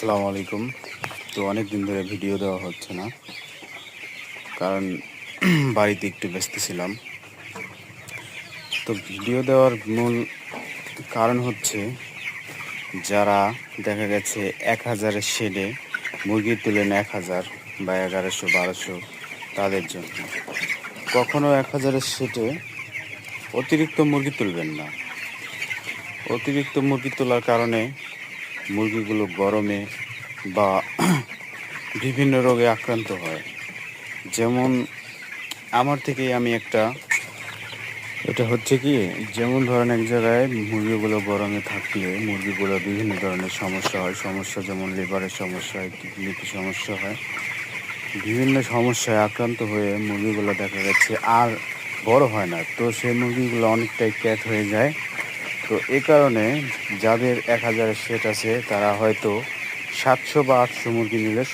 আসসালামু আলাইকুম। তো অনেক দিন ধরে ভিডিও দেওয়া হচ্ছে না, কারণ বাড়িতে একটু ব্যস্ত ছিলাম। তো ভিডিও দেওয়ার মূল কারণ হচ্ছে, যারা দেখা গেছে 1000-এর শেডে মুরগি তুলেন 1000 বা 1100-1200, তাদের জন্য। কখনো 1000-এর শেডে অতিরিক্ত মুরগি তুলবেন না। অতিরিক্ত মুরগি তোলার কারণে মুরগিগুলো গরমে বা বিভিন্ন রোগে আক্রান্ত হয়। যেমন আমার থেকেই আমি এটা হচ্ছে কি, যেমন ধরেন এক জায়গায় মুরগিগুলো গরমে থাকলে মুরগিগুলো বিভিন্ন ধরনের সমস্যা হয়। সমস্যা যেমন লিভারের সমস্যা হয়, কিডনিতে সমস্যা হয়, বিভিন্ন সমস্যায় আক্রান্ত হয়ে মুরগিগুলো দেখা যাচ্ছে আর বড় হয় না। তো সেই মুরগিগুলো অনেকটাই ক্যাট হয়ে যায়। তো এ কারণে যাদের 1000-এর সেট আছে তারা হয়তো 700 বা 800 মুরগি নিলে